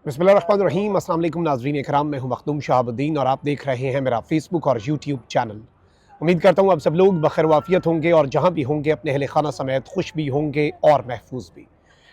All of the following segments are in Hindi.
बिस्मिल्लाहिर्रहमानिर्रहीम। अस्सलाम वालेकुम नाज़रीन इकराम, मैं हूं मखदूम शहाबुद्दीन और आप देख रहे हैं मेरा फेसबुक और यूट्यूब चैनल। उम्मीद करता हूं आप सब लोग बखैर वाफियत होंगे और जहां भी होंगे अपने अहले खाना समेत खुश भी होंगे और महफूज भी।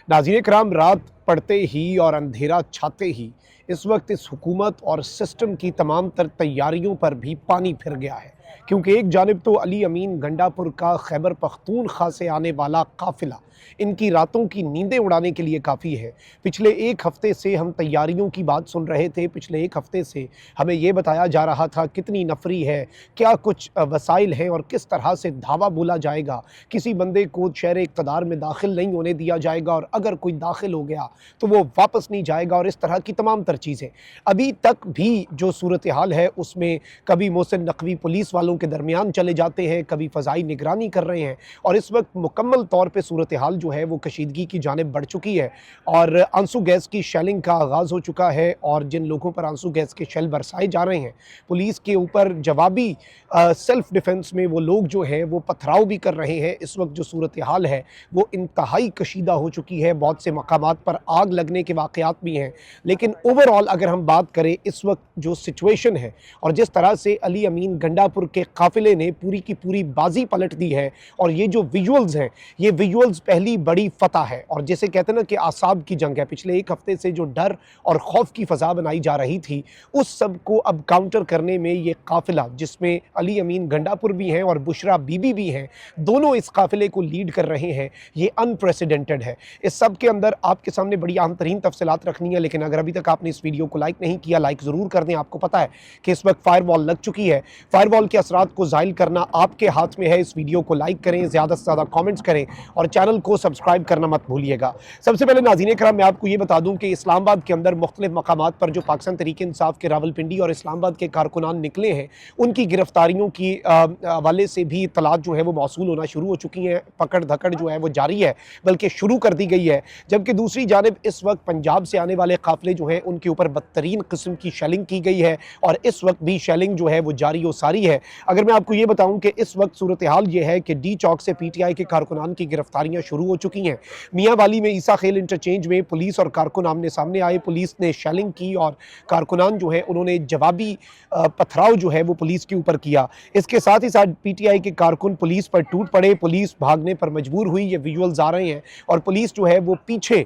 नाज़रीन इकराम, रात पड़ते ही और अंधेरा छाते ही इस वक्त इस हुकूमत और सिस्टम की तमाम तर तैयारियों पर भी पानी फिर गया है, क्योंकि एक जानिब तो अली अमीन गंडापुर का खैबर पख्तूनख्वा से आने वाला काफिला इनकी रातों की नींदें उड़ाने के लिए काफ़ी है। पिछले एक हफ्ते से हम तैयारियों की बात सुन रहे थे, पिछले एक हफ्ते से हमें ये बताया जा रहा था कितनी नफरी है, क्या कुछ वसाइल हैं और किस तरह से धावा बोला जाएगा, किसी बंदे को शहर इक़्तिदार में दाखिल नहीं होने दिया जाएगा और अगर कोई दाखिल हो गया तो वो वापस नहीं जाएगा, और इस तरह की तमाम तर चीज़ें। अभी तक भी जो सूरत हाल है उसमें कभी मोहसिन नकवी पुलिस वालों के दरमियान चले जाते हैं, कभी फ़ज़ाई निगरानी कर रहे हैं, और इस वक्त मुकम्मल तौर पर सूरत हाल जो है वो कशीदगी की जानिब बढ़ चुकी है और आंसू गैस की शेलिंग का आगाज़ हो चुका है। और जिन लोगों पर आंसू गैस के शेल बरसाए जा रहे हैं, पुलिस के ऊपर जवाबी सेल्फ डिफेंस में वो लोग जो हैं वो पथराव भी कर रहे हैं। इस वक्त जो सूरत हाल है वो इंतहाई कशीदा हो चुकी है, बहुत से मकामात पर आग लगने के वाक़यात भी हैं। लेकिन ओवरऑल अगर हम बात करें इस वक्त जो सिचुएशन है और जिस तरह से अली अमीन गंडापुर के काफ़िले ने पूरी की पूरी बाजी पलट दी है, और ये जो विजुअल्स हैं, ये विजुअल्स पहली बड़ी फतह है। और जैसे कहते हैं ना कि आसाब की जंग है, पिछले एक हफ्ते से जो डर और खौफ की फ़ज़ा बनाई जा रही थी उस सब को अब काउंटर करने में ये काफ़िला, जिसमें अली अमीन गंडापुर भी हैं और बुशरा बीबी भी हैं, दोनों इस काफ़िले को लीड कर रहे हैं, ये अनप्रेसिडेंटेड है। इस सब के अंदर आपके सामने बड़ी अहम तरीन तफसीलात रखनी है, लेकिन अगर अभी तक आपने इस वीडियो को लाइक नहीं किया, लाइक ज़रूर कर दें। आपको पता है कि इस वक्त फायरवॉल लग चुकी है, फायरवॉल के असरात को ज़ाहिल करना आपके हाथ में है। इस वीडियो को लाइक करें, ज़्यादा से ज़्यादा कॉमेंट्स करें और चैनल को सब्सक्राइब करना मत भूलिएगा। सबसे पहले नाज़रीन कराम, मैं आपको ये बता दूं कि इस्लामाबाद के अंदर मुख्तलिफ मकामात पर जो पाकिस्तान तहरीक इंसाफ के रावलपिंडी और इस्लामाबाद के कारकुनान निकले हैं, उनकी गिरफ्तारियों की हवाले से भी इत्तलात जो है वो मौसूल होना शुरू हो चुकी हैं। पकड़ धकड़ जो है वो जारी है, बल्कि शुरू कर दी गई है। जबकि दूसरी जानिब इस वक्त पंजाब से आने वाले काफिले जो हैं उनके ऊपर बदतरीन किस्म की शेलिंग की गई है, और इस वक्त भी शेलिंग जो है वो जारी व सारी है। अगर मैं आपको ये बताऊं कि इस वक्त सूरत हाल ये है कि डी चौक से PTI के कारकुनान की गिरफ्तारियां शुरू हो चुकी हैं। मियाँ वाली में ईसा खेल इंटरचेंज में पुलिस और कारकुन आमने सामने आए, पुलिस ने शेलिंग की और कारकुनान जो है उन्होंने जवाबी पथराव जो है वो पुलिस के ऊपर किया। इसके साथ ही साथ PTI के कारकुन पुलिस पर टूट पड़े, पुलिस भागने पर मजबूर हुई, ये विजुअल्स आ रहे हैं, और पुलिस जो है वो पीछे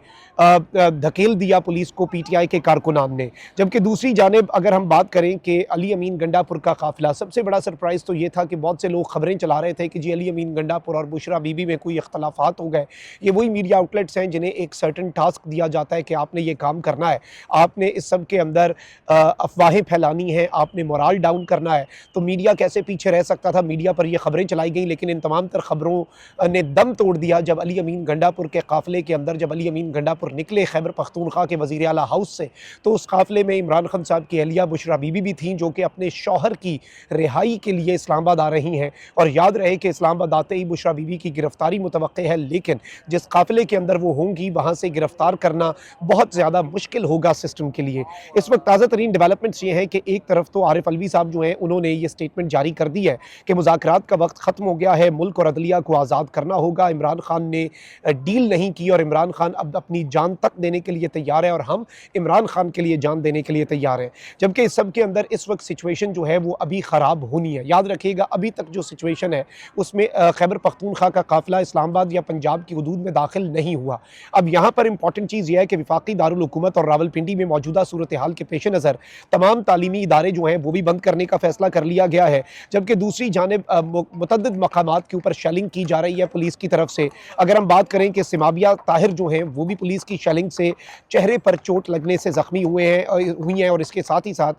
धकेल दिया पुलिस को PTI के कारकुनान ने। जबकि दूसरी जानिब अगर हम बात करें कि अली अमीन गंडापुर का काफिला, सबसे बड़ा सरप्राइज़ तो ये था कि बहुत से लोग खबरें चला रहे थे कि जी अली अमीन गंडापुर और बुशरा बीबी में कोई इख्तलाफात हो गए। ये वही मीडिया आउटलेट्स हैं जिन्हें एक सर्टन टास्क दिया जाता है कि आपने ये काम करना है, आपने इस सब के अंदर अफवाहें फैलानी है, आपने मोराल डाउन करना है। तो मीडिया कैसे पीछे रह सकता था, मीडिया पर ये खबरें चलाई गई, लेकिन इन तमाम तर खबरों ने दम तोड़ दिया जब अली अमीन गंडापुर के काफिले के अंदर, जब अली अमीन गंडापुर निकले खैबर पख्तूनख्वा के वज़ीर आला हाउस से, तो उस काफिले में इमरान खान साहब की अहलिया बुशरा बीबी भी थीं, जो कि अपने शौहर की रिहाई के लिए इस्लामाबाद आ रही हैं। और याद रहे कि इस्लामाबाद आते ही बुशरा बीबी की गिरफ्तारी मुतवक्के है, लेकिन जिस काफिले के अंदर वो होंगी वहाँ से गिरफ्तार करना बहुत ज़्यादा मुश्किल होगा सिस्टम के लिए। इस वक्त ताज़ा तरीन डेवलपमेंट्स ये हैं कि एक तरफ तो आरिफ अलवी साहब जो हैं उन्होंने ये स्टेटमेंट जारी कर दी है कि मुज़ाकरात का वक्त ख़त्म हो गया है, मुल्क और अदलिया को आज़ाद करना होगा। इमरान खान ने डील नहीं की और इमरान खान अब अपनी जान तक देने के लिए तैयार है, और हम इमरान खान के लिए जान देने के लिए तैयार हैं। जबकि इस सब के अंदर इस वक्त सिचुएशन जो है वो अभी ख़राब होनी है। याद रखिएगा, अभी तक जो सिचुएशन है उसमें खैबर पख्तूनख्वा का काफिला इस्लामाबाद या पंजाब की हदूद में दाखिल नहीं हुआ। अब यहाँ पर इंपॉर्टेंट चीज़ यह है कि वफाकी दारुल हुकूमत और रावलपिंडी में मौजूदा सूरत हाल के पेश नज़र तमाम तालीमी इदारे जो हैं वो भी बंद करने का फैसला कर लिया गया है। जबकि दूसरी जानिब मुतअद्दिद मकामात के ऊपर शेलिंग की जा रही है पुलिस की तरफ से। अगर हम बात करें कि सिमाबिया ताहिर जो हैं वो भी पुलिस की शेलिंग से चेहरे पर चोट लगने से ज़ख्मी हुई हैं, और इसके साथ ही साथ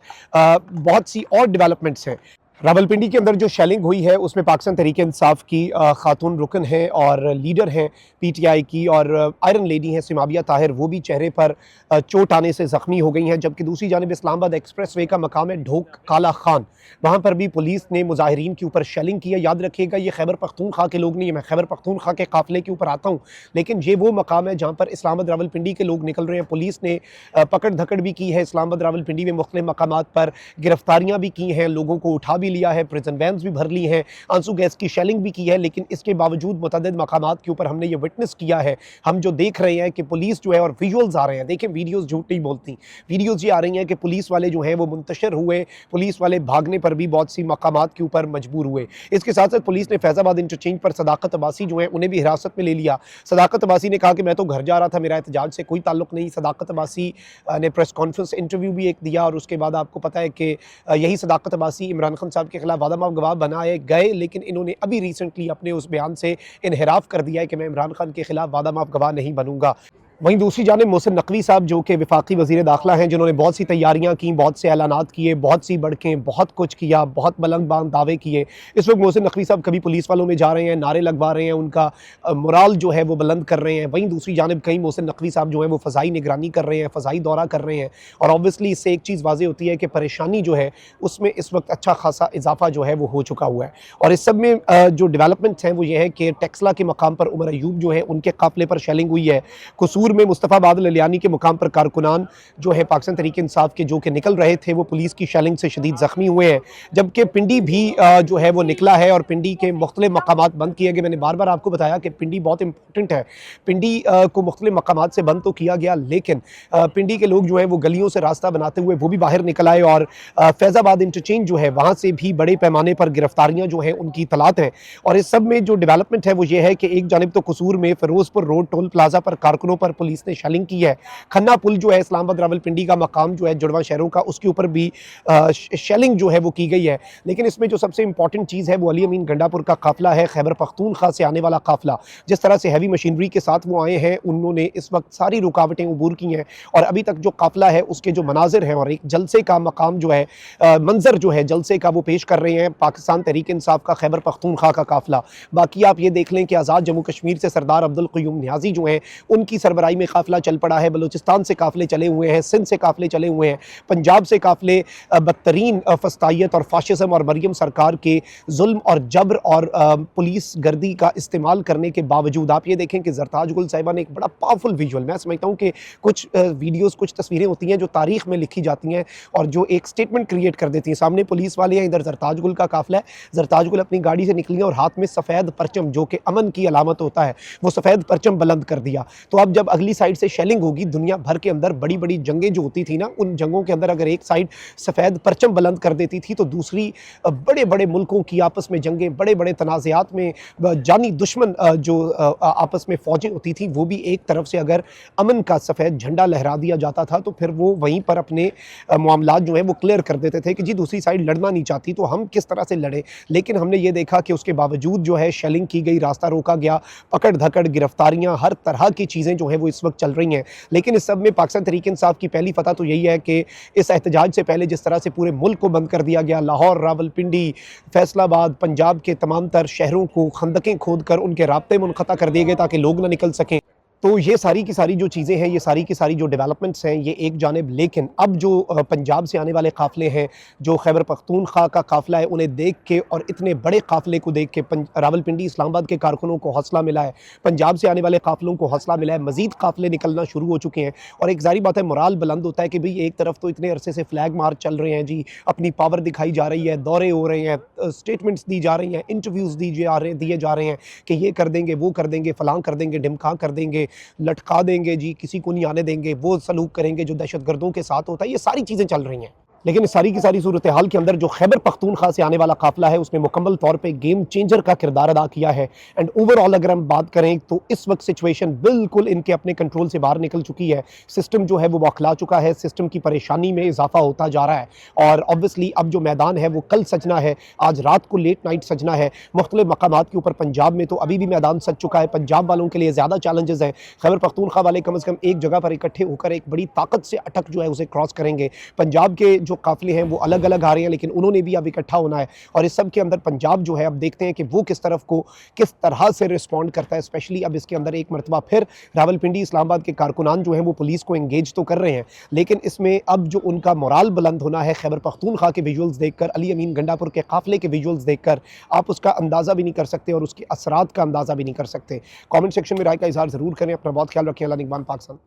बहुत सी और डेवलपमेंट्स हैं। रावलपिंडी के अंदर जो शेलिंग हुई है उसमें पाकिस्तान तहरीक इंसाफ की खातून रुकन हैं और लीडर हैं PTI की, और आयरन लेडी हैं सिमाबिया ताहिर, वो भी चेहरे पर चोट आने से ज़ख्मी हो गई हैं। जबकि दूसरी जानिब इस्लामाबाद एक्सप्रेस वे का मकाम है ढोक काला खान, वहाँ पर भी पुलिस ने मुजाहिरीन के ऊपर शेलिंग की है। याद रखिएगा, ये खैबर पख्तूनख्वा के लोग नहीं है, मैं खैबर पख्तूनख्वा के काफिले के ऊपर आता हूँ, लेकिन ये वो मकाम है जहाँ पर इस्लामाबाद रावलपिंडी के लोग निकल रहे हैं। पुलिस ने पकड़ धकड़ भी की है इस्लामाबाद रावलपिंडी में, मुख्तलिफ मकामात पर गिरफ्तारियाँ भी की हैं, लोगों को उठा भी भी लिया है, प्रिजन वैन्स भी भर ली हैं, आंसू गैस की शेलिंग भी की है, लेकिन इसके बावजूद मुतअद्दिद मकामात के ऊपर हमने ये विटनेस किया है। हम जो देख रहे हैं कि पुलिस जो है, और विजुअल्स आ रहे हैं, देखें वीडियोस झूठ नहीं बोलती, वीडियोस ये आ रही हैं कि पुलिस वाले जो हैं वो मुंतशिर हुए, पुलिस वाले भागने पर भी बहुत सी मकामात के ऊपर मजबूर हुए। इसके साथ साथ पुलिस ने फैज़ाबाद इंटरचेंज पर सदाकत अब्बासी जो है उन्हें भी हिरासत में ले लिया। सदाकत अब्बासी ने कहा कि मैं तो घर जा रहा था, मेरा एहतजाज से कोई ताल्लुक नहीं। सदाकत अब्बासी ने प्रेस कॉन्फ्रेंस इंटरव्यू भी एक दिया और उसके बाद आपको पता है कि यही सदाकत अब्बासी इमरान खान साहब के खिलाफ वादामाफ गवाह बनाए गए, लेकिन इन्होंने अभी रिसेंटली अपने उस बयान से इनहिराफ कर दिया है कि मैं इमरान खान के खिलाफ वादामाफ गवाह नहीं बनूंगा। वहीं दूसरी जानिब मोहसिन नकवी साहब जो कि वफाकी वज़ीर दाखिला हैं, जिन्होंने बहुत सी तैयारियां की, बहुत से ऐलानात किए, बहुत सी बढ़कें, बहुत कुछ किया, बहुत बुलंद बांध दावे किए। इस वक्त मोहसिन नकवी साहब कभी पुलिस वालों में जा रहे हैं, नारे लगवा रहे हैं, उनका मोराल जो है वो बुलंद कर रहे हैं। वहीं दूसरी जानिब कहीं मोहसिन नकवी साहब जो है वो फ़ज़ाई निगरानी कर रहे हैं, फ़ज़ाई दौरा कर रहे हैं, और ऑब्वियसली इससे एक चीज़ वाज़ेह होती है कि परेशानी जो है उसमें इस वक्त अच्छा खासा इजाफा जो है वो हो चुका हुआ है। और इस सब में जो डेवलपमेंट्स हैं वो ये है कि टेक्सला के मकाम पर उमर अयूब जो है उनके काफ़िले पर शेलिंग हुई है। कसूर में मुस्तफ़ा बादल लियानी के मुकाम पर कारकुनान जो है पाकिस्तान तहरीक इंसाफ के, जो कि निकल रहे थे, वो पुलिस की शेलिंग से शदीद ज़ख्मी हुए हैं। जबकि पिंडी भी जो है वो निकला है और पिंडी के मुख्तलिफ मकामात बंद किए गए। मैंने बार बार आपको बताया कि पिंडी बहुत इंपॉर्टेंट है। पिंडी को मुख्तलिफ मकामात से बंद तो किया गया, लेकिन पिंडी के लोग जो है वो गलियों से रास्ता बनाते हुए वो भी बाहर निकल आए और फैज़ाबाद इंटरचेंज जो है वहाँ से भी बड़े पैमाने पर गिरफ्तारियाँ जो हैं उनकी तलात हैं। और इस सब में जो डेवलपमेंट है वो ये है कि एक जानिब तो कसूर में फ़िरोज़पुर रोड टोल प्लाजा पर कारकुनों पर पुलिस ने शेलिंग की है। खन्ना पुल जो है इस्लामाबाद रावलपिंडी का मकाम जो है जुड़वा शहरों का, उसके ऊपर भी शेलिंग जो है वो की गई है। लेकिन इसमें जो सबसे इंपॉर्टेंट चीज़ है वो अली अमीन गंडापुर का काफिला है, खैबर पख्तूनख्वा से आने वाला काफिला। जिस तरह से हैवी मशीनरी के साथ वो आए हैं, उन्होंने इस वक्त सारी रुकावटें अबूर की हैं और अभी तक जो काफिला है उसके जो मनाजिर हैं और एक जलसे का मकाम जो है, मंजर जो है जलसे का, वो पेश कर रहे हैं पाकिस्तान तहरीक इंसाफ का खैबर पख्तूनख्वा का काफिला। बाकी आप ये देख लें कि आज़ाद जम्मू कश्मीर से सरदार अब्दुल क़य्यूम नियाज़ी जो हैं उनकी सरबराही में काफिला चल पड़ा है, बलूचिस्तान से काफिले चले हुए हैं, सिंध से काफिले चले हुए हैं, पंजाब से काफिले बदतरीन फस्तायत और फाशिज्म और मरियम सरकार के जुल्म और जबर और पुलिस गर्दी का इस्तेमाल करने के बावजूद आप ये देखें कि ज़रताज गुल साहिबा ने एक बड़ा पावरफुल विजुअल, मैं समझता हूँ कि कुछ वीडियोस, कुछ तस्वीरें होती हैं जो तारीख में लिखी जाती हैं और जो एक स्टेटमेंट क्रिएट कर देती हैं। सामने पुलिस वाले हैं, इधर ज़रताज गुल का काफिला है, ज़रताज गुल अपनी गाड़ी से निकली और हाथ में सफ़ेद परचम जो कि अमन की अलामत होता है, वो सफ़ेद परचम बुलंद कर दिया। तो अब जब अगली साइड से शेलिंग होगी, दुनिया भर के अंदर बड़ी बड़ी जंगें जो होती थी ना, उन जंगों के अंदर अगर एक साइड सफ़ेद परचम बुलंद कर देती थी तो दूसरी बड़े बड़े मुल्कों की आपस में जंगें, बड़े बड़े तनाज़ात में जानी दुश्मन जो आपस में फ़ौजें होती थी, वो भी एक तरफ से अगर अमन का सफ़ेद झंडा लहरा दिया जाता था तो फिर वो वहीं पर अपने मामलात जो है वो क्लियर कर देते थे कि जी दूसरी साइड लड़ना नहीं चाहती तो हम किस तरह से लड़े। लेकिन हमने ये देखा कि उसके बावजूद जो है शेलिंग की गई, रास्ता रोका गया, पकड़ धकड़, गिरफ्तारियाँ, हर तरह की चीज़ें जो हैं वो इस वक्त चल रही हैं। लेकिन इस सब में पाकिस्तान तहरीक इंसाफ की पहली फतह तो यही है कि इस एहतजाज से पहले जिस तरह से पूरे मुल्क को बंद कर दिया गया, लाहौर, रावलपिंडी, फैसलाबाद, पंजाब के तमाम तर शहरों को खंदकें खोद कर उनके राब्ते मुनक़ता कर दिए गए ताकि लोग ना निकल सकें। तो ये सारी की सारी जो चीज़ें हैं, ये सारी की सारी जो डेवलपमेंट्स हैं, ये एक जानिब। लेकिन अब जो पंजाब से आने वाले काफ़िले हैं, जो खैबर पख्तूनख्वा का काफ़िला है, उन्हें देख के और इतने बड़े काफ़िले को देख के रावलपिंडी, इस्लामाबाद के कारकुनों को हौसला मिला है, पंजाब से आने वाले काफ़िलों को हौसला मिला है, मज़ीद काफ़िले निकलना शुरू हो चुके हैं। और एक ज़ाहिर बात है मोराल बुलंद होता है कि भाई एक तरफ तो इतने अरसे से फ्लैग मार्च चल रहे हैं जी, अपनी पावर दिखाई जा रही है, दौरे हो रहे हैं, स्टेटमेंट्स दी जा रही हैं, इंटरव्यूज़ दिए जा रहे हैं कि ये कर देंगे, वो कर देंगे, फ़लाँ कर देंगे, ढिमका कर देंगे, लटका देंगे जी, किसी को नहीं आने देंगे, वो सलूक करेंगे जो दहशतगर्दों के साथ होता है। ये सारी चीज़ें चल रही हैं। लेकिन इस सारी की सारी सूरत हाल के अंदर जो खैबर पख्तूनख्वा से आने वाला काफ़िला है उसने मुकम्मल तौर पे गेम चेंजर का किरदार अदा किया है। एंड ओवरऑल अगर हम बात करें तो इस वक्त सिचुएशन बिल्कुल इनके अपने कंट्रोल से बाहर निकल चुकी है। सिस्टम जो है वो बौखला चुका है, सिस्टम की परेशानी में इजाफा होता जा रहा है और ऑब्वियसली अब जो मैदान है वो कल सजना है, आज रात को लेट नाइट सजना है। मुख्तलिफ मकामात के ऊपर पंजाब में तो अभी भी मैदान सज चुका है। पंजाब वालों के लिए ज़्यादा चैलेंजेस हैं। खैबर पख्तूनख्वा वाले कम से कम एक जगह पर इकट्ठे होकर एक बड़ी ताकत से अटक जो है उसे क्रॉस करेंगे। पंजाब के जो काफ़िले हैं वो अलग अलग आ रहे हैं, लेकिन उन्होंने भी अब इकट्ठा होना है। और इस सब के अंदर पंजाब जो है अब देखते हैं कि वो किस तरह से रिस्पॉन्ड करता है। स्पेशली अब इसके अंदर एक मरतबा फिर रावलपिंडी, इस्लामाबाद के कारकुनान जो हैं वो पुलिस को एंगेज तो कर रहे हैं, लेकिन इसमें अब जो उनका मोराल बुलंद होना है खैबर पख्तूनख्वा के विजुअल्स देखकर, अली अमीन गंडापुर के काफ़िले के विजुअल्स देखकर आप उसका अंदाज़ा भी नहीं कर सकते और उसके असरात का अंदाज़ा भी नहीं कर सकते। कॉमेंट सेक्शन में राय का इजहार ज़रूर करें। अपना बहुत ख्याल रखें। अल्लाह निगहबान पाकिस्तान।